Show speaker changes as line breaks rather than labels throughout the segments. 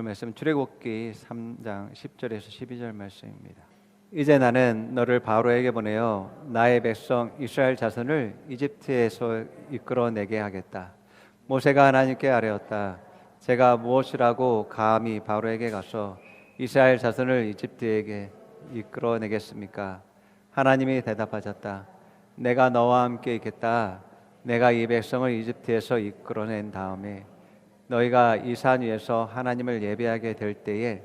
오늘 말씀 출애굽기 3장 10절에서 12절 말씀입니다. 이제 나는 너를 바로에게 보내어 나의 백성 이스라엘 자손을 이집트에서 이끌어내게 하겠다. 모세가 하나님께 아뢰었다. 제가 무엇이라고 감히 바로에게 가서 이스라엘 자손을 이집트에게 이끌어내겠습니까? 하나님이 대답하셨다. 내가 너와 함께 있겠다. 내가 이 백성을 이집트에서 이끌어낸 다음에 너희가 이 산 위에서 하나님을 예배하게 될 때에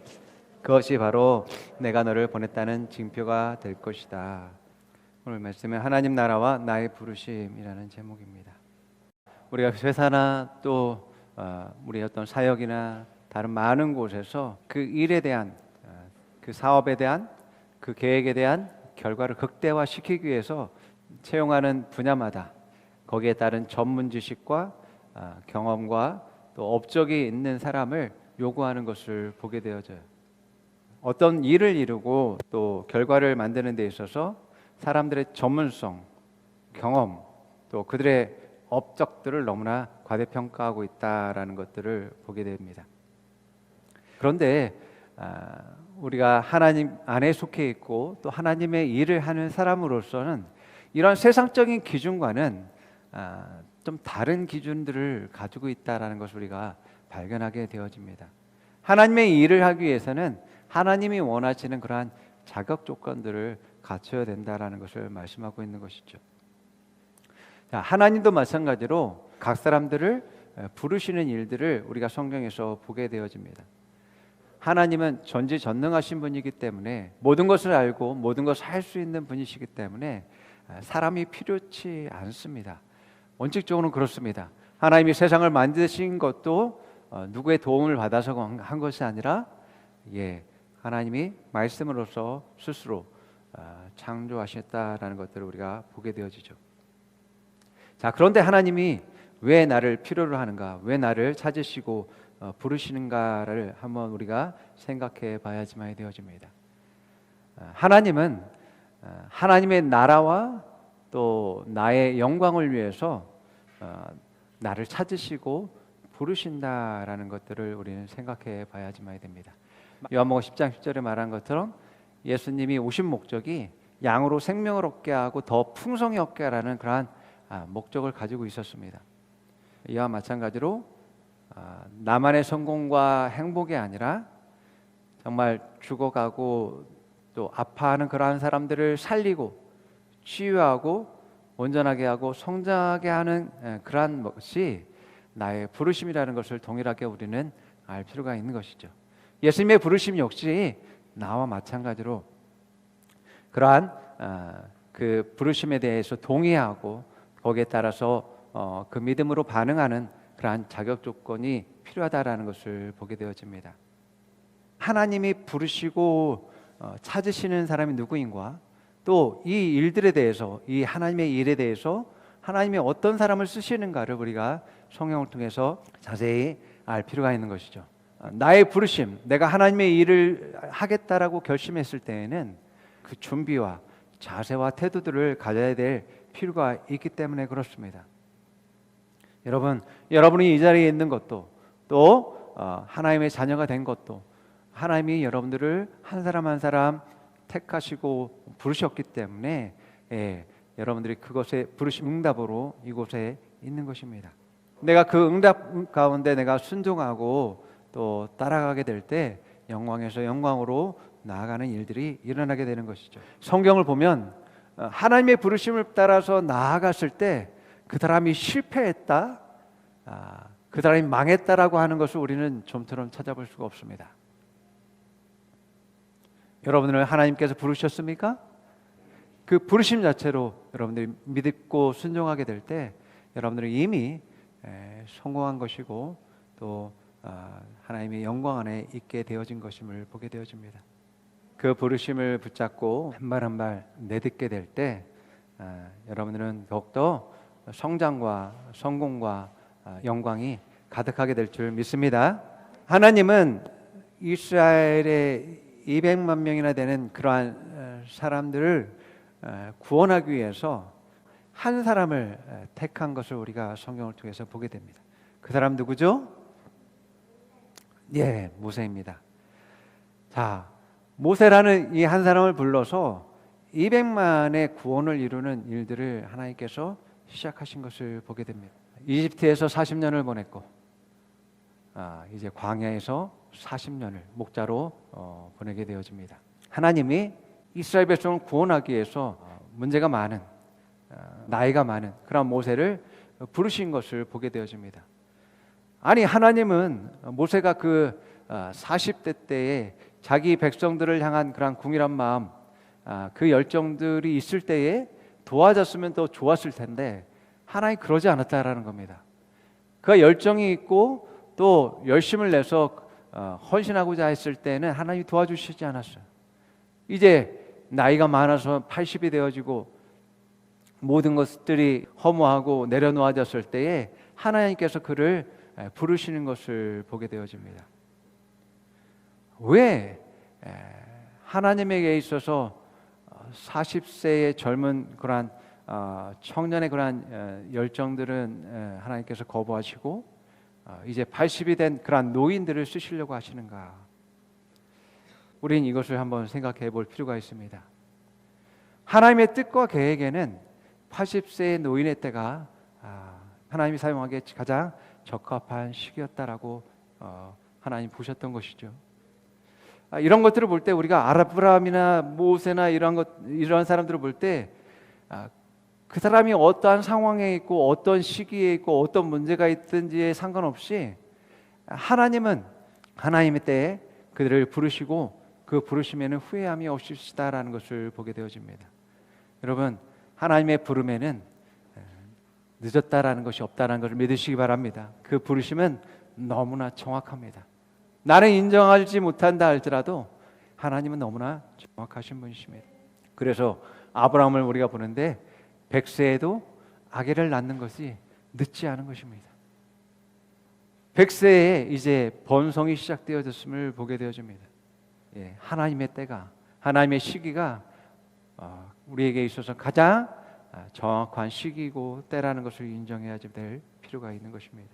그것이 바로 내가 너를 보냈다는 징표가 될 것이다. 오늘 말씀은 하나님 나라와 나의 부르심이라는 제목입니다. 우리가 회사나 또 우리 어떤 사역이나 다른 많은 곳에서 그 일에 대한 그 사업에 대한 그 계획에 대한 결과를 극대화시키기 위해서 채용하는 분야마다 거기에 따른 전문 지식과 경험과 또 업적이 있는 사람을 요구하는 것을 보게 되어져요. 어떤 일을 이루고 또 결과를 만드는 데 있어서 사람들의 전문성, 경험, 또 그들의 업적들을 너무나 과대평가하고 있다라는 것들을 보게 됩니다. 그런데 우리가 하나님 안에 속해 있고 또 하나님의 일을 하는 사람으로서는 이런 세상적인 기준과는 좀 다른 기준들을 가지고 있다라는 것을 우리가 발견하게 되어집니다. 하나님의 일을 하기 위해서는 하나님이 원하시는 그러한 자격 조건들을 갖춰야 된다라는 것을 말씀하고 있는 것이죠. 자, 하나님도 마찬가지로 각 사람들을 부르시는 일들을 우리가 성경에서 보게 되어집니다. 하나님은 전지전능하신 분이기 때문에 모든 것을 알고 모든 것을 할 수 있는 분이시기 때문에 사람이 필요치 않습니다. 원칙적으로는 그렇습니다. 하나님이 세상을 만드신 것도 누구의 도움을 받아서 한 것이 아니라 하나님이 말씀으로서 스스로 창조하셨다라는 것들을 우리가 보게 되어지죠. 자, 그런데 하나님이 왜 나를 필요로 하는가, 왜 나를 찾으시고 부르시는가를 한번 우리가 생각해 봐야지만 되어집니다. 하나님은 하나님의 나라와 또 나의 영광을 위해서 나를 찾으시고 부르신다라는 것들을 우리는 생각해 봐야지만 됩니다. 요한복음 10장 10절에 말한 것처럼 예수님이 오신 목적이 양으로 생명을 얻게 하고 더 풍성히 얻게 하라는 그러한 목적을 가지고 있었습니다. 이와 마찬가지로 나만의 성공과 행복이 아니라 정말 죽어가고 또 아파하는 그러한 사람들을 살리고 치유하고 온전하게 하고 성장하게 하는 그러한 것이 나의 부르심이라는 것을 동일하게 우리는 알 필요가 있는 것이죠. 예수님의 부르심 역시 나와 마찬가지로 그러한 그 부르심에 대해서 동의하고 거기에 따라서 그 믿음으로 반응하는 그러한 자격 조건이 필요하다라는 것을 보게 되어집니다. 하나님이 부르시고 찾으시는 사람이 누구인가? 또 이 일들에 대해서, 이 하나님의 일에 대해서 하나님이 어떤 사람을 쓰시는가를 우리가 성경을 통해서 자세히 알 필요가 있는 것이죠. 나의 부르심, 내가 하나님의 일을 하겠다라고 결심했을 때에는 그 준비와 자세와 태도들을 가져야 될 필요가 있기 때문에 그렇습니다. 여러분이 이 자리에 있는 것도 또 하나님의 자녀가 된 것도 하나님이 여러분들을 한 사람 한 사람 택하시고 부르셨기 때문에 여러분들이 그것에 부르심 응답으로 이곳에 있는 것입니다. 내가 그 응답 가운데 내가 순종하고 또 따라가게 될 때 영광에서 영광으로 나아가는 일들이 일어나게 되는 것이죠. 성경을 보면 하나님의 부르심을 따라서 나아갔을 때 그 사람이 실패했다, 그 사람이 망했다라고 하는 것을 우리는 좀처럼 찾아볼 수가 없습니다. 여러분을 하나님께서 부르셨습니까? 그 부르심 자체로 여러분들이 믿고 순종하게 될 때 여러분들은 이미 성공한 것이고 또 하나님의 영광 안에 있게 되어진 것임을 보게 되어집니다. 그 부르심을 붙잡고 한 발 한 발 내딛게 될 때 여러분들은 더욱더 성장과 성공과 영광이 가득하게 될 줄 믿습니다. 하나님은 이스라엘의 200만 명이나 되는 그러한 사람들을 구원하기 위해서 한 사람을 택한 것을 우리가 성경을 통해서 보게 됩니다. 그 사람 누구죠? 예, 모세입니다. 자, 모세라는 이 한 사람을 불러서 200만의 구원을 이루는 일들을 하나님께서 시작하신 것을 보게 됩니다. 이집트에서 40년을 보냈고, 이제 광야에서 40년을 목자로 보내게 되어집니다. 하나님이 이스라엘 백성을 구원하기 위해서 문제가 많은, 나이가 많은 그런 모세를 부르신 것을 보게 되어집니다. 아니, 하나님은 모세가 그 40대 때에 자기 백성들을 향한 그런 궁일한 마음, 그 열정들이 있을 때에 도와줬으면 더 좋았을 텐데 하나님 그러지 않았다라는 겁니다. 그 열정이 있고 또 열심을 내서 헌신하고자 했을 때는 하나님이 도와주시지 않았어요. 이제 나이가 많아서 80이 되어지고 모든 것들이 허무하고 내려놓아졌을 때에 하나님께서 그를 부르시는 것을 보게 되어집니다. 왜 하나님에게 있어서 40세의 젊은 그러한 청년의 그러한 열정들은 하나님께서 거부하시고 이제 80이 된 그러한 노인들을 쓰시려고 하시는가? 우린 이것을 한번 생각해 볼 필요가 있습니다. 하나님의 뜻과 계획에는 80세의 노인의 때가 하나님이 사용하기에 가장 적합한 시기였다라고 하나님 보셨던 것이죠. 이런 것들을 볼 때 우리가 아브라함이나 모세나 이런 사람들을 볼 때 그 사람이 어떠한 상황에 있고 어떤 시기에 있고 어떤 문제가 있든지에 상관없이 하나님은 하나님의 때에 그들을 부르시고 그 부르심에는 후회함이 없으시다라는 것을 보게 되어집니다. 여러분, 하나님의 부름에는 늦었다라는 것이 없다라는 것을 믿으시기 바랍니다. 그 부르심은 너무나 정확합니다. 나는 인정하지 못한다 할지라도 하나님은 너무나 정확하신 분이십니다. 그래서 아브라함을 우리가 보는데 100세에도 아기를 낳는 것이 늦지 않은 것입니다. 100세에 이제 번성이 시작되어졌음을 보게 되어집니다. 하나님의 때가, 하나님의 시기가 우리에게 있어서 가장 정확한 시기고 때라는 것을 인정해야 될 필요가 있는 것입니다.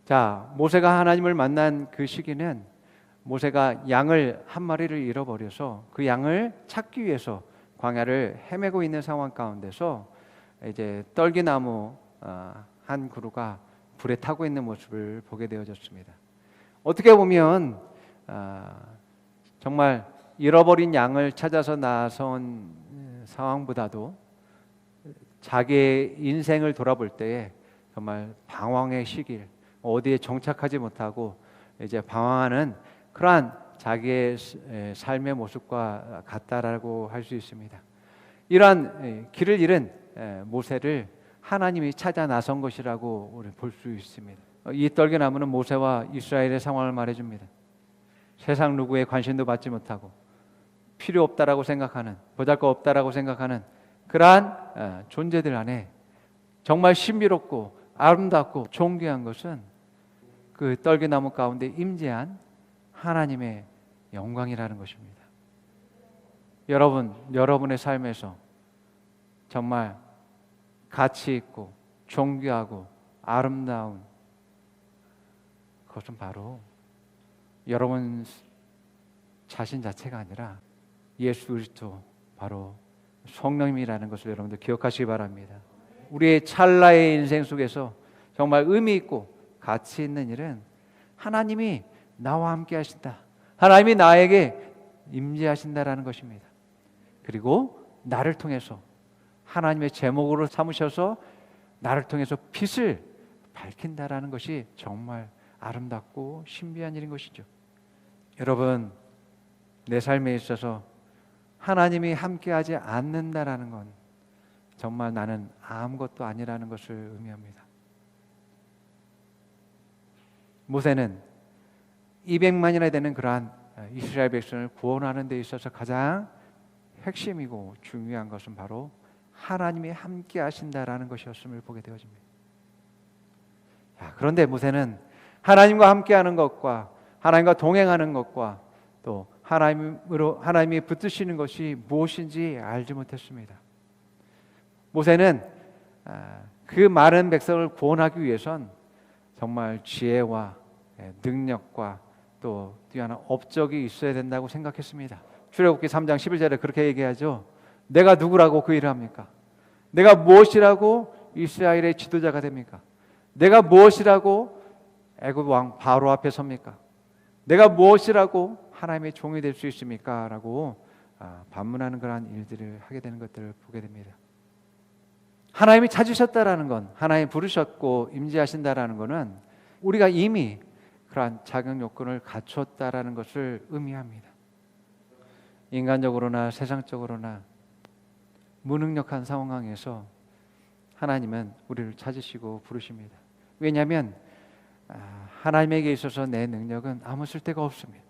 자, 모세가 하나님을 만난 그 시기는 모세가 양을 한 마리를 잃어버려서 그 양을 찾기 위해서 광야를 헤매고 있는 상황 가운데서 이제 떨기나무 한 그루가 불에 타고 있는 모습을 보게 되어졌습니다. 어떻게 보면 정말 잃어버린 양을 찾아서 나선 상황보다도 자기의 인생을 돌아볼 때에 정말 방황의 시길, 어디에 정착하지 못하고 이제 방황하는 그러한 자기의 삶의 모습과 같다라고 할 수 있습니다. 이러한 길을 잃은 모세를 하나님이 찾아 나선 것이라고 우리 볼 수 있습니다. 이 떨기나무는 모세와 이스라엘의 상황을 말해줍니다. 세상 누구의 관심도 받지 못하고 필요 없다라고 생각하는, 보잘것없다라고 생각하는 그러한 존재들 안에 정말 신비롭고 아름답고 존귀한 것은 그 떨기나무 가운데 임재한 하나님의 영광이라는 것입니다. 여러분의 삶에서 정말 가치 있고 존귀하고 아름다운 그것은 바로 여러분 자신 자체가 아니라 예수 그리스도, 바로 성령님이라는 것을 여러분들 기억하시기 바랍니다. 우리의 찰나의 인생 속에서 정말 의미 있고 가치 있는 일은 하나님이 나와 함께 하신다, 하나님이 나에게 임재하신다라는 것입니다. 그리고 나를 통해서 하나님의 제목으로 삼으셔서 나를 통해서 빛을 밝힌다라는 것이 정말 아름답고 신비한 일인 것이죠. 여러분, 내 삶에 있어서 하나님이 함께하지 않는다라는 건 정말 나는 아무것도 아니라는 것을 의미합니다. 모세는 200만이나 되는 그러한 이스라엘 백성을 구원하는 데 있어서 가장 핵심이고 중요한 것은 바로 하나님이 함께 하신다라는 것이었음을 보게 되어집니다. 그런데 모세는 하나님과 함께하는 것과 하나님과 동행하는 것과 또 하나님이 붙드시는 것이 무엇인지 알지 못했습니다. 모세는 그 많은 백성을 구원하기 위해선 정말 지혜와 능력과 또 뛰어난 업적이 있어야 된다고 생각했습니다. 출애굽기 3장 11절에 그렇게 얘기하죠. 내가 누구라고 그 일을 합니까? 내가 무엇이라고 이스라엘의 지도자가 됩니까? 내가 무엇이라고 애굽 왕 바로 앞에 섭니까? 내가 무엇이라고 하나님의 종이 될 수 있습니까? 라고 반문하는 그러한 일들을 하게 되는 것들을 보게 됩니다. 하나님이 찾으셨다라는 건, 하나님 부르셨고 임재하신다라는 것은 우리가 이미 그러한 자격 요건을 갖췄다라는 것을 의미합니다. 인간적으로나 세상적으로나 무능력한 상황에서 하나님은 우리를 찾으시고 부르십니다. 왜냐하면 하나님에게 있어서 내 능력은 아무 쓸데가 없습니다.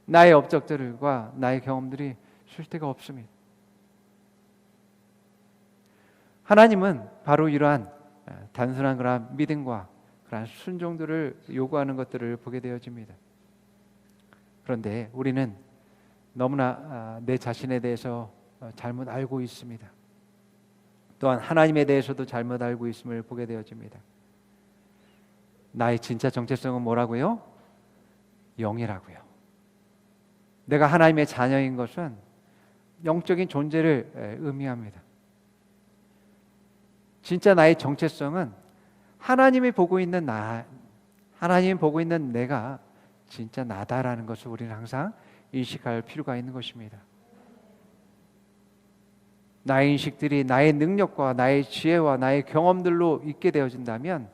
나의 업적들과 나의 경험들이 쓸데가 없습니다. 하나님은 바로 이러한 단순한 그러한 믿음과 그러한 순종들을 요구하는 것들을 보게 되어집니다. 그런데 우리는 너무나 내 자신에 대해서 잘못 알고 있습니다. 또한 하나님에 대해서도 잘못 알고 있음을 보게 되어집니다. 나의 진짜 정체성은 뭐라고요? 영이라고요. 내가 하나님의 자녀인 것은 영적인 존재를 의미합니다. 진짜 나의 정체성은 하나님이 보고 있는 나, 하나님이 보고 있는 내가 진짜 나다라는 것을 우리는 항상 인식할 필요가 있는 것입니다. 나의 인식들이 나의 능력과 나의 지혜와 나의 경험들로 있게 되어진다면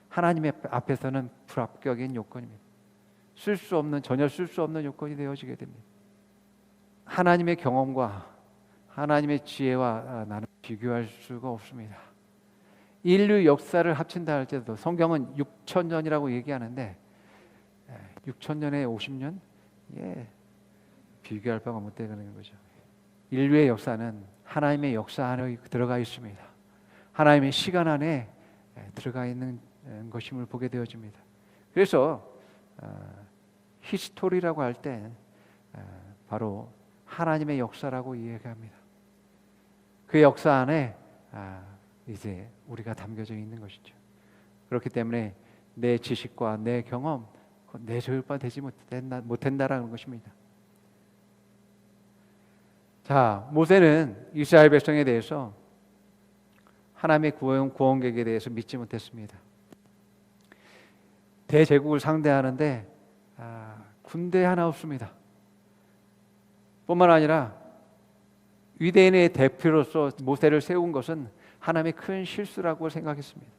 하나님의 앞에서는 불합격인 요건입니다. 전혀 쓸 수 없는 요건이 되어지게 됩니다. 하나님의 경험과 하나님의 지혜와 나는 비교할 수가 없습니다. 인류 역사를 합친다 할지라도 성경은 6,000년이라고 얘기하는데 6,000년에 50년? 비교할 바가 못 되는 거죠. 인류의 역사는 하나님의 역사 안에 들어가 있습니다. 하나님의 시간 안에 들어가 있는 것임을 보게 되어집니다. 그래서 히스토리라고 할 때 바로 하나님의 역사라고 이야기합니다. 그 역사 안에 이제 우리가 담겨져 있는 것이죠. 그렇기 때문에 내 지식과 내 경험, 내 소유바 되지 못한다라는 것입니다. 자, 모세는 이스라엘 백성에 대해서 하나님의 구원객에 대해서 믿지 못했습니다. 대제국을 상대하는데 군대 하나 없습니다. 뿐만 아니라 유대인의 대표로서 모세를 세운 것은 하나님의 큰 실수라고 생각했습니다.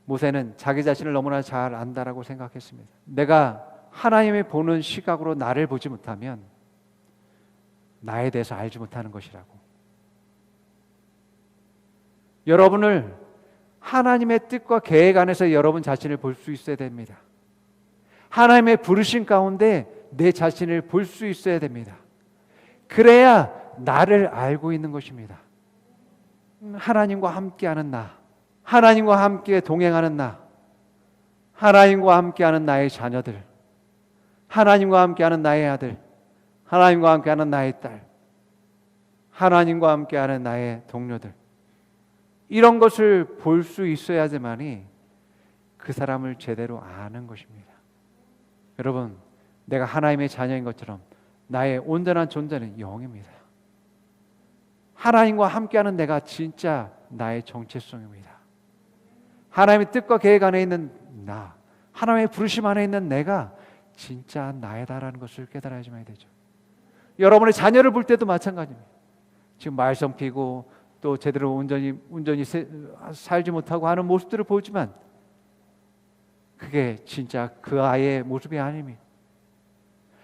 모세는 자기 자신을 너무나 잘 안다라고 생각했습니다. 내가 하나님이 보는 시각으로 나를 보지 못하면 나에 대해서 알지 못하는 것이라고. 여러분을 하나님의 뜻과 계획 안에서 여러분 자신을 볼 수 있어야 됩니다. 하나님의 부르심 가운데 내 자신을 볼 수 있어야 됩니다. 그래야 나를 알고 있는 것입니다. 하나님과 함께하는 나, 하나님과 함께 동행하는 나, 하나님과 함께하는 나의 자녀들, 하나님과 함께하는 나의 아들, 하나님과 함께하는 나의 딸, 하나님과 함께하는 나의 동료들, 이런 것을 볼 수 있어야지만이 그 사람을 제대로 아는 것입니다. 여러분, 내가 하나님의 자녀인 것처럼 나의 온전한 존재는 영입니다. 하나님과 함께하는 내가 진짜 나의 정체성입니다. 하나님의 뜻과 계획 안에 있는 나, 하나님의 부르심 안에 있는 내가 진짜 나이다라는 것을 깨달아야지만 되죠. 여러분의 자녀를 볼 때도 마찬가지입니다. 지금 말썽 피고 또 제대로 온전히 살지 못하고 하는 모습들을 보지만 그게 진짜 그 아이의 모습이 아닙니다.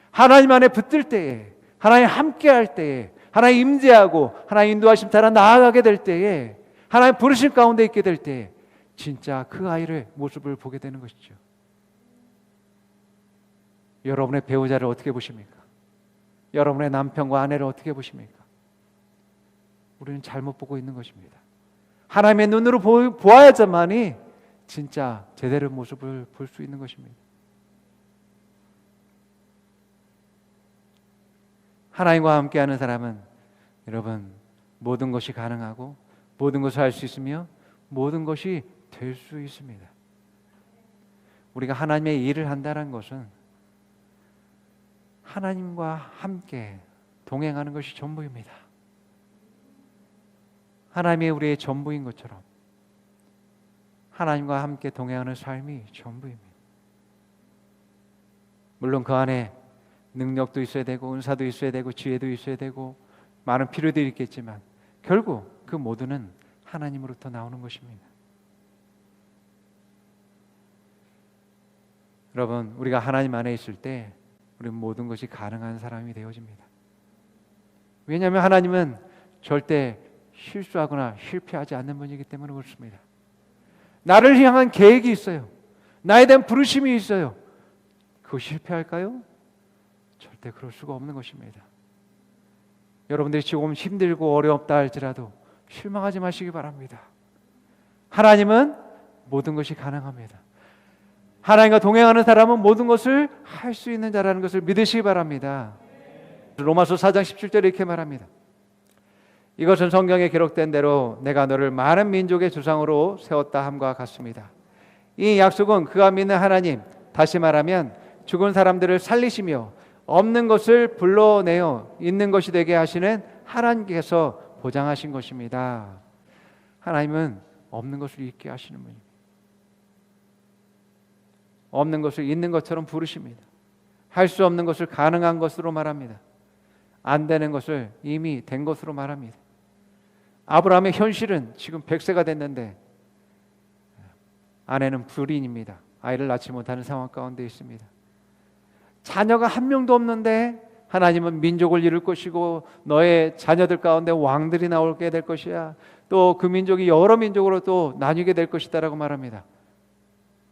하나님 안에 붙들 때에, 하나님 함께할 때에, 하나님 임재하고 하나님 인도하심 따라 나아가게 될 때에, 하나님 부르심 가운데 있게 될 때에 진짜 그 아이의 모습을 보게 되는 것이죠. 여러분의 배우자를 어떻게 보십니까? 여러분의 남편과 아내를 어떻게 보십니까? 우리는 잘못 보고 있는 것입니다. 하나님의 눈으로 보아야지만이 진짜 제대로 모습을 볼 수 있는 것입니다. 하나님과 함께하는 사람은 여러분 모든 것이 가능하고 모든 것을 할 수 있으며 모든 것이 될 수 있습니다. 우리가 하나님의 일을 한다는 것은 하나님과 함께 동행하는 것이 전부입니다. 하나님이 우리의 전부인 것처럼 하나님과 함께 동행하는 삶이 전부입니다. 물론 그 안에 능력도 있어야 되고 은사도 있어야 되고 지혜도 있어야 되고 많은 필요들이 있겠지만 결국 그 모두는 하나님으로부터 나오는 것입니다. 여러분, 우리가 하나님 안에 있을 때 우리는 모든 것이 가능한 사람이 되어집니다. 왜냐하면 하나님은 절대 실수하거나 실패하지 않는 분이기 때문에 그렇습니다. 나를 향한 계획이 있어요. 나에 대한 부르심이 있어요. 그거 실패할까요? 절대 그럴 수가 없는 것입니다. 여러분들이 지금 힘들고 어렵다 할지라도 실망하지 마시기 바랍니다. 하나님은 모든 것이 가능합니다. 하나님과 동행하는 사람은 모든 것을 할 수 있는 자라는 것을 믿으시기 바랍니다. 로마서 4장 17절에 이렇게 말합니다. 이것은 성경에 기록된 대로 내가 너를 많은 민족의 조상으로 세웠다 함과 같습니다. 이 약속은 그가 믿는 하나님, 다시 말하면 죽은 사람들을 살리시며 없는 것을 불러내어 있는 것이 되게 하시는 하나님께서 보장하신 것입니다. 하나님은 없는 것을 있게 하시는 분입니다. 없는 것을 있는 것처럼 부르십니다. 할 수 없는 것을 가능한 것으로 말합니다. 안 되는 것을 이미 된 것으로 말합니다. 아브라함의 현실은 지금 100세가 됐는데 아내는 불인입니다. 아이를 낳지 못하는 상황 가운데 있습니다. 자녀가 한 명도 없는데 하나님은 민족을 이룰 것이고 너의 자녀들 가운데 왕들이 나오게 될 것이야. 또 그 민족이 여러 민족으로 또 나뉘게 될 것이다 라고 말합니다.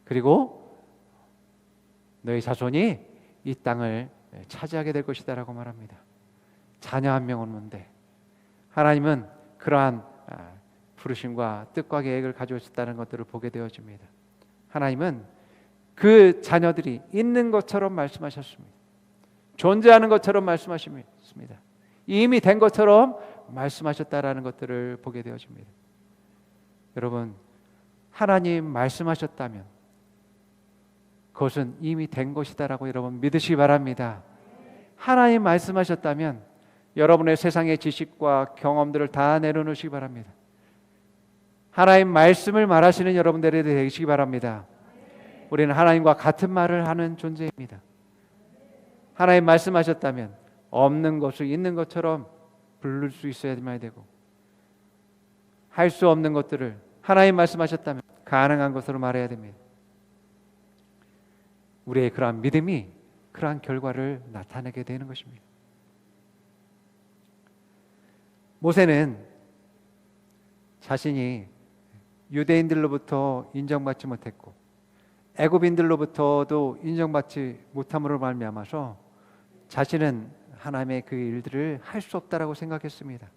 그리고 너의 자손이 이 땅을 차지하게 될 것이다 라고 말합니다. 자녀 한 명 없는데 하나님은 그러한 부르심과 뜻과 계획을 가지고 있었다는 것들을 보게 되어집니다. 하나님은 그 자녀들이 있는 것처럼 말씀하셨습니다. 존재하는 것처럼 말씀하십니다. 이미 된 것처럼 말씀하셨다라는 것들을 보게 되어집니다. 여러분, 하나님 말씀하셨다면 그것은 이미 된 것이다라고 여러분 믿으시기 바랍니다. 하나님 말씀하셨다면 여러분의 세상의 지식과 경험들을 다 내려놓으시기 바랍니다. 하나님 말씀을 말하시는 여러분들이 되시기 바랍니다. 우리는 하나님과 같은 말을 하는 존재입니다. 하나님 말씀하셨다면 없는 것을 있는 것처럼 부를 수 있어야만 되고 할 수 없는 것들을 하나님 말씀하셨다면 가능한 것으로 말해야 됩니다. 우리의 그러한 믿음이 그러한 결과를 나타내게 되는 것입니다. 모세는 자신이 유대인들로부터 인정받지 못했고 애굽인들로부터도 인정받지 못함으로 말미암아서 자신은 하나님의 그 일들을 할 수 없다라고 생각했습니다.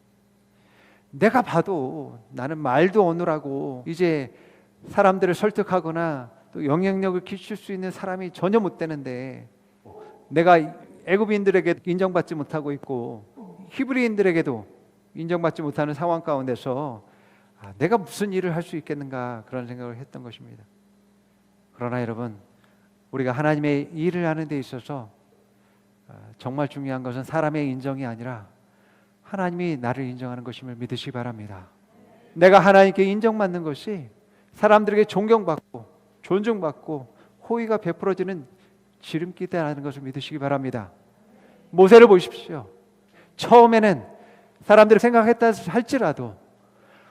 내가 봐도 나는 말도 어눌하고 이제 사람들을 설득하거나 또 영향력을 끼칠 수 있는 사람이 전혀 못 되는데 내가 애굽인들에게 인정받지 못하고 있고 히브리인들에게도 인정받지 못하는 상황 가운데서 내가 무슨 일을 할 수 있겠는가 그런 생각을 했던 것입니다. 그러나 여러분, 우리가 하나님의 일을 하는 데 있어서 정말 중요한 것은 사람의 인정이 아니라 하나님이 나를 인정하는 것임을 믿으시기 바랍니다. 내가 하나님께 인정받는 것이 사람들에게 존경받고 존중받고 호의가 베풀어지는 지름길이라는 것을 믿으시기 바랍니다. 모세를 보십시오. 처음에는 사람들이 생각했다 할지라도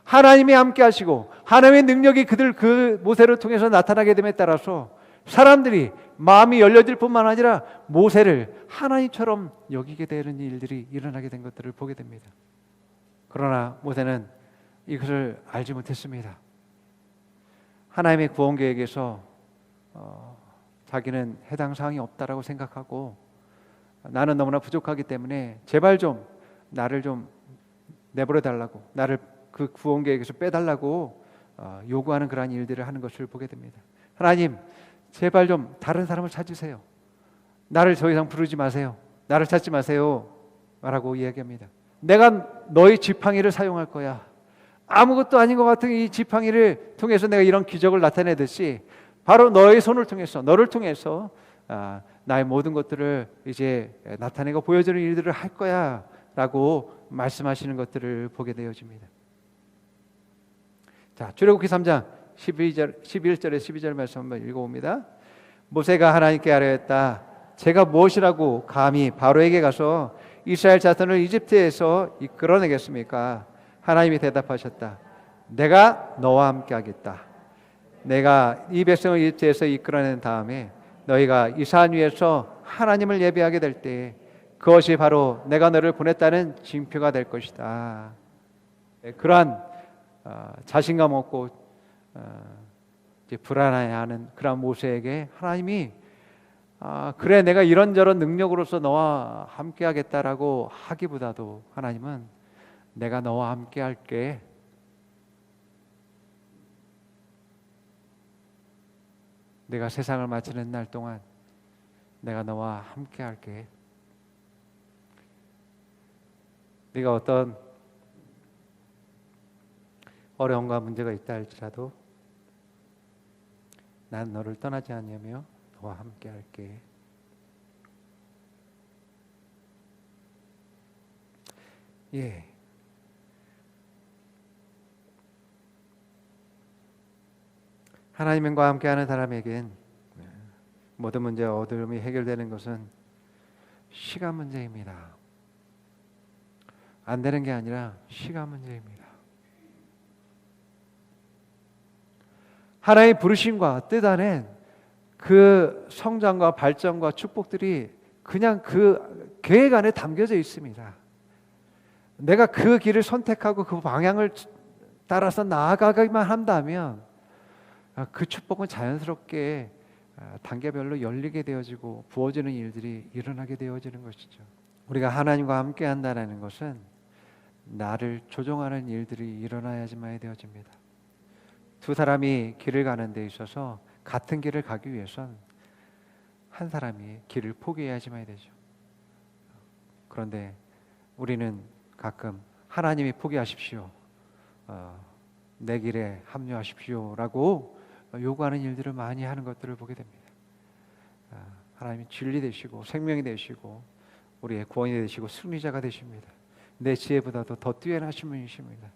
하나님이 함께 하시고 하나님의 능력이 그 모세를 통해서 나타나게 됨에 따라서 사람들이 마음이 열려질 뿐만 아니라 모세를 하나님처럼 여기게 되는 일들이 일어나게 된 것들을 보게 됩니다. 그러나 모세는 이것을 알지 못했습니다. 하나님의 구원 계획에서 자기는 해당 사항이 없다라고 생각하고 나는 너무나 부족하기 때문에 제발 좀 나를 좀 내버려 달라고, 나를 그 구원 계획에서 빼달라고 요구하는 그러한 일들을 하는 것을 보게 됩니다. 하나님, 제발 좀 다른 사람을 찾으세요. 나를 더 이상 부르지 마세요. 나를 찾지 마세요. 라고 이야기합니다. 내가 너의 지팡이를 사용할 거야. 아무것도 아닌 것 같은 이 지팡이를 통해서 내가 이런 기적을 나타내듯이 바로 너의 손을 통해서, 너를 통해서 나의 모든 것들을 이제 나타내고 보여주는 일들을 할 거야 라고 말씀하시는 것들을 보게 되어집니다. 자, 출애굽기 3장 11절에 12절 말씀 한번 읽어봅니다. 모세가 하나님께 아뢰었다. 제가 무엇이라고 감히 바로에게 가서 이스라엘 자손을 이집트에서 이끌어내겠습니까? 하나님이 대답하셨다. 내가 너와 함께 하겠다. 내가 이 백성을 이집트에서 이끌어낸 다음에 너희가 이 산 위에서 하나님을 예배하게 될 때 그것이 바로 내가 너를 보냈다는 징표가 될 것이다. 그러한 자신감 없고 이제 불안해하는 그런 모세에게 하나님이 그래 내가 이런저런 능력으로서 너와 함께 하겠다라고 하기보다도 하나님은 내가 너와 함께 할게. 내가 세상을 마치는 날 동안 내가 너와 함께 할게. 네가 어떤 어려움과 문제가 있다 할지라도 난 너를 떠나지 않으며 너와 함께 할게. 예. 하나님과 함께하는 사람에겐 모든 문제 어려움이 해결되는 것은 시간 문제입니다. 안 되는 게 아니라 시간 문제입니다. 하나님의 부르심과 뜻 안에 그 성장과 발전과 축복들이 그냥 그 계획 안에 담겨져 있습니다. 내가 그 길을 선택하고 그 방향을 따라서 나아가기만 한다면 그 축복은 자연스럽게 단계별로 열리게 되어지고 부어지는 일들이 일어나게 되어지는 것이죠. 우리가 하나님과 함께 한다는 것은 나를 조종하는 일들이 일어나야지만 되어집니다. 두 사람이 길을 가는 데 있어서 같은 길을 가기 위해선 한 사람이 길을 포기해야지만 되죠. 그런데 우리는 가끔 하나님이 포기하십시오, 내 길에 합류하십시오라고 요구하는 일들을 많이 하는 것들을 보게 됩니다. 하나님이 진리 되시고 생명이 되시고 우리의 구원이 되시고 승리자가 되십니다. 내 지혜보다도 더 뛰어나신 분이십니다.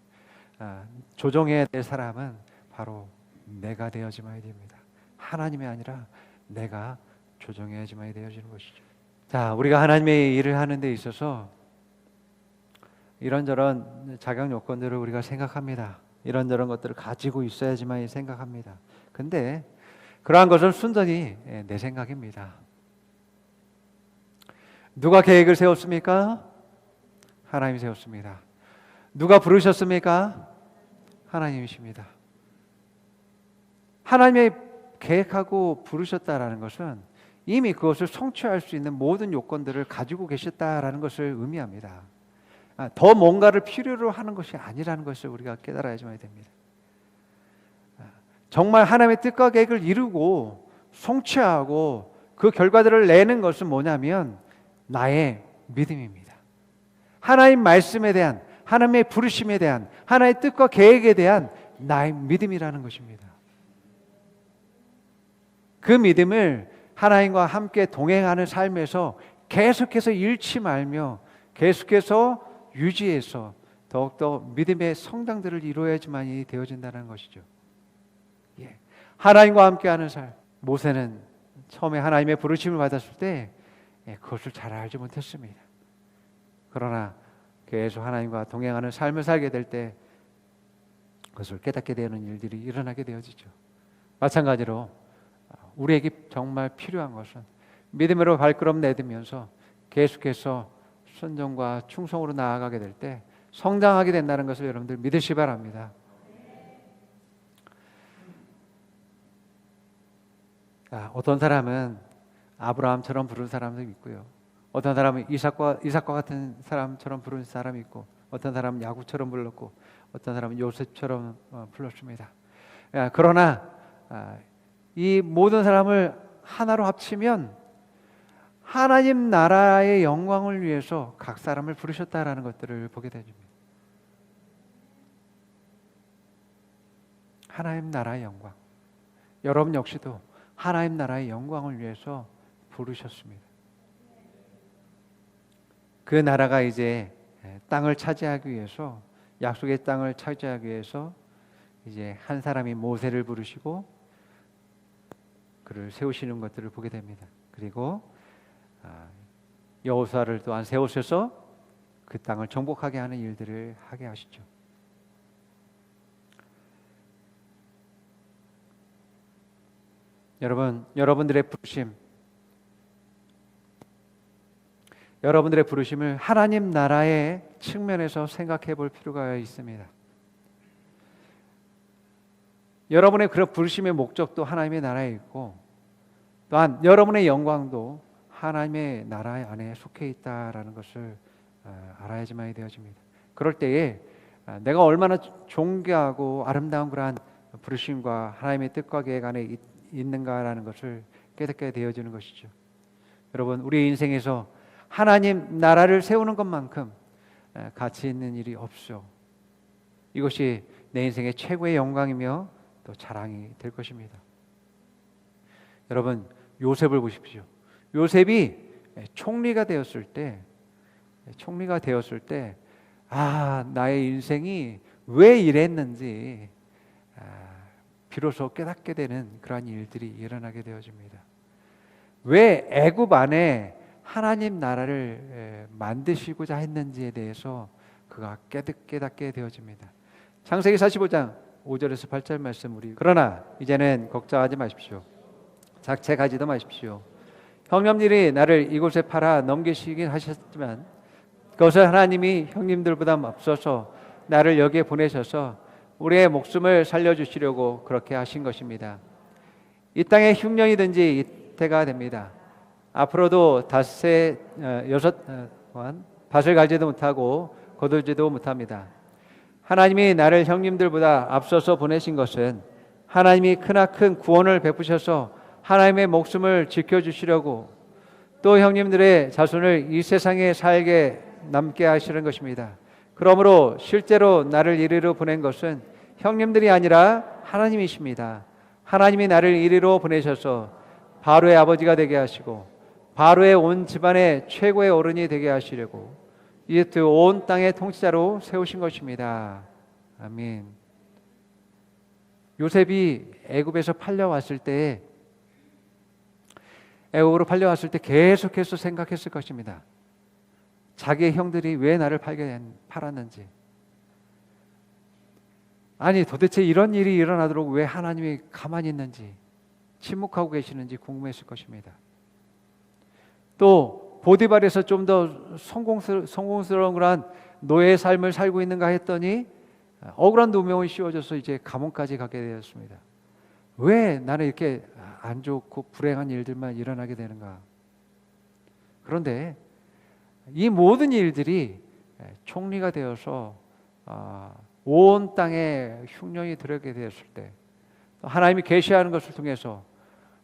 조정해야 될 사람은 바로 내가 되어지만이 됩니다. 하나님이 아니라 내가 조정해야지만이 되어지는 것이죠. 자, 우리가 하나님의 일을 하는 데 있어서 이런저런 자격 요건들을 우리가 생각합니다. 이런저런 것들을 가지고 있어야지만 생각합니다. 근데 그러한 것은 순전히 내 생각입니다. 누가 계획을 세웠습니까? 하나님이 세웠습니다. 누가 부르셨습니까? 하나님이십니다. 하나님의 계획하고 부르셨다라는 것은 이미 그것을 성취할 수 있는 모든 요건들을 가지고 계셨다라는 것을 의미합니다. 더 뭔가를 필요로 하는 것이 아니라는 것을 우리가 깨달아야지만 됩니다. 정말 하나님의 뜻과 계획을 이루고 성취하고 그 결과들을 내는 것은 뭐냐면 나의 믿음입니다. 하나님 말씀에 대한, 하나님의 부르심에 대한, 하나님의 뜻과 계획에 대한 나의 믿음이라는 것입니다. 그 믿음을 하나님과 함께 동행하는 삶에서 계속해서 잃지 말며 계속해서 유지해서 더욱더 믿음의 성장들을 이루어야지만이 되어진다는 것이죠. 예. 하나님과 함께하는 삶. 모세는 처음에 하나님의 부르심을 받았을 때 그것을 잘 알지 못했습니다. 그러나 계속 하나님과 동행하는 삶을 살게 될 때 그것을 깨닫게 되는 일들이 일어나게 되어지죠. 마찬가지로 우리에게 정말 필요한 것은 믿음으로 발걸음 내딛면서 계속해서 순종과 충성으로 나아가게 될 때 성장하게 된다는 것을 여러분들 믿으시 바랍니다. 어떤 사람은 아브라함처럼 부른 사람도 있고요. 어떤 사람은 이삭과 같은 사람처럼 부른 사람이 있고, 어떤 사람은 야곱처럼 불렀고, 어떤 사람은 요셉처럼 불렀습니다. 그러나 이 모든 사람을 하나로 합치면 하나님 나라의 영광을 위해서 각 사람을 부르셨다라는 것들을 보게 됩니다. 하나님 나라의 영광. 여러분 역시도 하나님 나라의 영광을 위해서 부르셨습니다. 그 나라가 이제 땅을 차지하기 위해서, 약속의 땅을 차지하기 위해서 이제 한 사람이 모세를 부르시고 그를 세우시는 것들을 보게 됩니다. 그리고 여호수아를 또한 세우셔서 그 땅을 정복하게 하는 일들을 하게 하시죠. 여러분, 여러분들의 부르심을 하나님 나라의 측면에서 생각해 볼 필요가 있습니다. 여러분의 그런 부르심의 목적도 하나님의 나라에 있고, 또한 여러분의 영광도 하나님의 나라 안에 속해 있다라는 것을 알아야지만이 되어집니다. 그럴 때에 내가 얼마나 존귀하고 아름다운 그러한 부르심과 하나님의 뜻과 계획 안에 있는가라는 것을 깨닫게 되어지는 것이죠. 여러분, 우리 인생에서 하나님 나라를 세우는 것만큼 가치 있는 일이 없죠. 이것이 내 인생의 최고의 영광이며 또 자랑이 될 것입니다. 여러분, 요셉을 보십시오. 요셉이 총리가 되었을 때 나의 인생이 왜 이랬는지 비로소 깨닫게 되는 그러한 일들이 일어나게 되어집니다. 왜 애굽 안에 하나님 나라를 만드시고자 했는지에 대해서 그가 깨닫게 되어집니다. 창세기 45장 5절에서 8절 말씀, 그러나 이제는 걱정하지 마십시오. 작채가지도 마십시오. 형님들이 나를 이곳에 팔아 넘기시긴 하셨지만 그것은 하나님이 형님들보다 앞서서 나를 여기에 보내셔서 우리의 목숨을 살려주시려고 그렇게 하신 것입니다. 이 땅에 흉년이든지 이태가 됩니다. 앞으로도 닷새 6 동안 밭을 갈지도 못하고 거두지도 못합니다. 하나님이 나를 형님들보다 앞서서 보내신 것은 하나님이 크나큰 구원을 베푸셔서 하나님의 목숨을 지켜주시려고, 또 형님들의 자손을 이 세상에 살게 남게 하시는 것입니다. 그러므로 실제로 나를 이리로 보낸 것은 형님들이 아니라 하나님이십니다. 하나님이 나를 이리로 보내셔서 바로의 아버지가 되게 하시고 바로의 온 집안의 최고의 어른이 되게 하시려고 이집트 온 땅의 통치자로 세우신 것입니다. 아멘. 요셉이 애굽에서 팔려왔을 때, 애굽으로 팔려왔을 때 계속해서 생각했을 것입니다. 자기의 형들이 왜 나를 팔았는지, 아니 도대체 이런 일이 일어나도록 왜 하나님이 가만히 있는지, 침묵하고 계시는지 궁금했을 것입니다. 또 보디발에서 좀 더 성공스러운 그런 노예의 삶을 살고 있는가 했더니 억울한 누명을 씌워져서 이제 감옥까지 가게 되었습니다. 왜 나는 이렇게 안 좋고 불행한 일들만 일어나게 되는가? 그런데 이 모든 일들이 총리가 되어서 온 땅에 흉년이 들어게 되었을 때, 하나님이 계시하는 것을 통해서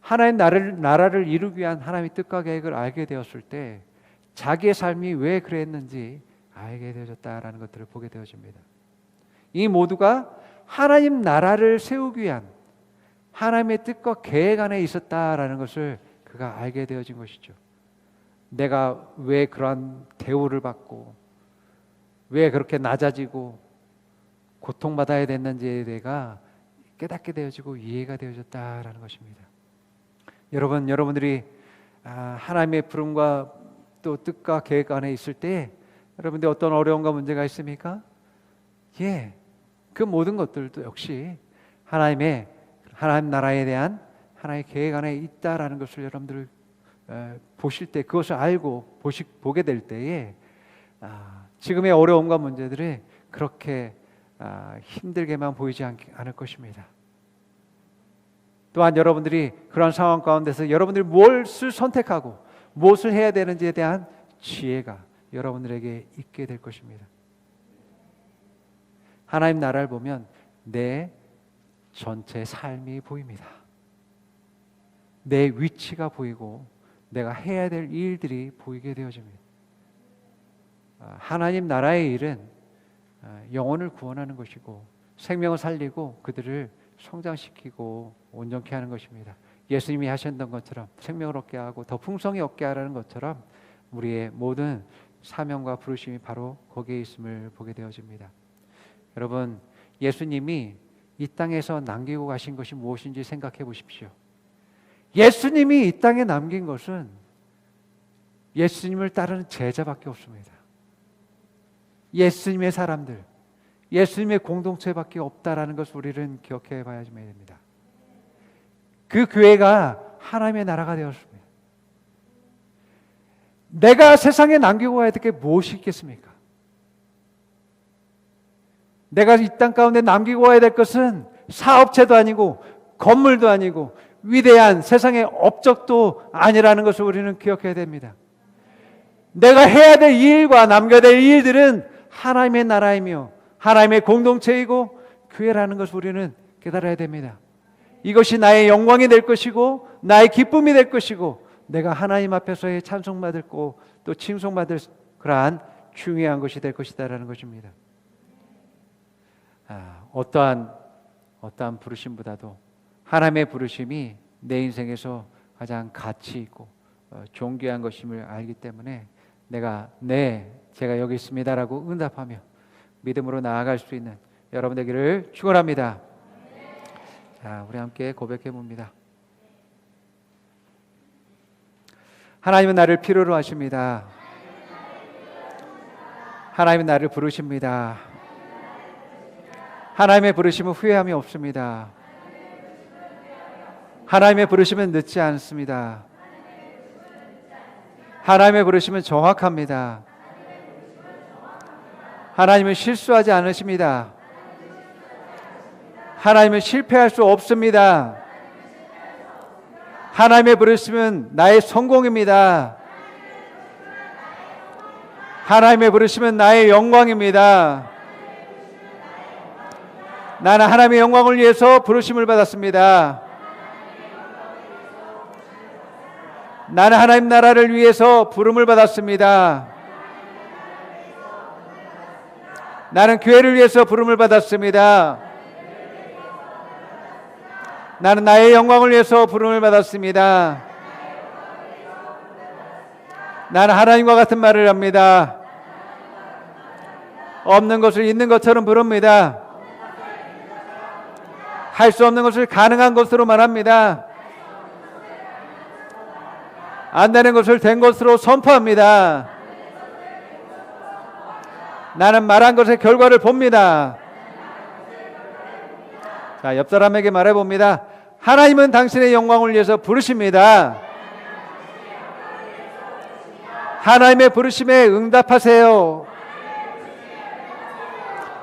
하나님 나라를 이루기 위한 하나님의 뜻과 계획을 알게 되었을 때 자기의 삶이 왜 그랬는지 알게 되어졌다라는 것들을 보게 되어집니다. 이 모두가 하나님 나라를 세우기 위한 하나님의 뜻과 계획 안에 있었다라는 것을 그가 알게 되어진 것이죠. 내가 왜 그러한 대우를 받고 왜 그렇게 낮아지고 고통받아야 됐는지에 대해서 깨닫게 되어지고 이해가 되어졌다라는 것입니다. 여러분들이 하나님의 부름과 또 뜻과 계획 안에 있을 때 여러분들 어떤 어려움과 문제가 있습니까? 그 모든 것들도 역시 하나님 나라에 대한 하나님의 계획 안에 있다라는 것을 여러분들 보실 때, 그것을 알고 보게 될 때에 지금의 어려움과 문제들이 그렇게 힘들게만 보이지 않을 것입니다. 또한 여러분들이 그런 상황 가운데서 여러분들이 무엇을 선택하고 무엇을 해야 되는지에 대한 지혜가 여러분들에게 있게 될 것입니다. 하나님 나라를 보면 내 전체 삶이 보입니다. 내 위치가 보이고 내가 해야 될 일들이 보이게 되어집니다. 하나님 나라의 일은 영혼을 구원하는 것이고 생명을 살리고 그들을 성장시키고 온전케 하는 것입니다. 예수님이 하셨던 것처럼 생명을 얻게 하고 더 풍성히 얻게 하라는 것처럼 우리의 모든 사명과 부르심이 바로 거기에 있음을 보게 되어집니다. 여러분, 예수님이 이 땅에서 남기고 가신 것이 무엇인지 생각해 보십시오. 예수님이 이 땅에 남긴 것은 예수님을 따르는 제자밖에 없습니다. 예수님의 사람들, 예수님의 공동체밖에 없다라는 것을 우리는 기억해 봐야 됩니다. 그 교회가 하나님의 나라가 되었습니다. 내가 세상에 남기고 가야 될 게 무엇이 있겠습니까? 내가 이 땅 가운데 남기고 가야 될 것은 사업체도 아니고 건물도 아니고 위대한 세상의 업적도 아니라는 것을 우리는 기억해야 됩니다. 내가 해야 될 일과 남겨야 될 일들은 하나님의 나라이며 하나님의 공동체이고 교회라는 것을 우리는 깨달아야 됩니다. 이것이 나의 영광이 될 것이고 나의 기쁨이 될 것이고 내가 하나님 앞에서의 찬송받을 또 칭송받을 그러한 중요한 것이 될 것이다라는 것입니다. 어떠한 부르심보다도 하나님의 부르심이 내 인생에서 가장 가치 있고 존귀한 것임을 알기 때문에 제가 여기 있습니다라고 응답하며 믿음으로 나아갈 수 있는 여러분 되기를 축원합니다. 자, 우리 함께 고백해 봅니다. 하나님은 나를 필요로 하십니다. 하나님은 나를 부르십니다. 하나님의 부르심은 후회함이 없습니다. 하나님의 부르심은 늦지 않습니다. 하나님의 부르심은 정확합니다. 하나님은 실수하지 않으십니다. 하나님은 실패할 수 없습니다. 하나님의 부르심은 나의 성공입니다. 하나님의 부르심은 나의 영광입니다. 나는 하나님의 영광을 위해서 부르심을 받았습니다. 나는 하나님 나라를 위해서 부름을 받았습니다. 나는 교회를 위해서 부름을 받았습니다. 나는 나의 영광을 위해서 부름을 받았습니다. 나는 하나님과 같은 말을 합니다. 없는 것을 있는 것처럼 부릅니다. 할 수 없는 것을 가능한 것으로 말합니다. 안 되는 것을 된 것으로 선포합니다. 나는 말한 것의 결과를 봅니다. 자, 옆 사람에게 말해봅니다. 하나님은 당신의 영광을 위해서 부르십니다. 하나님의 부르심에 응답하세요.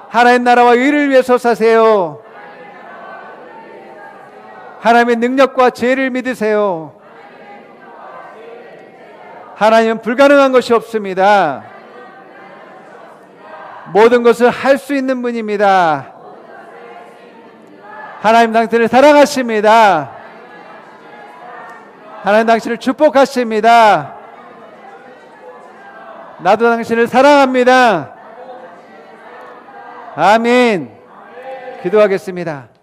하나님 나라와 의를 위해서 사세요. 하나님의 능력과 지혜를 믿으세요. 하나님은 불가능한 것이 없습니다. 모든 것을 할 수 있는 분입니다. 하나님 당신을 사랑하십니다. 하나님 당신을 축복하십니다. 나도 당신을 사랑합니다. 아멘. 기도하겠습니다.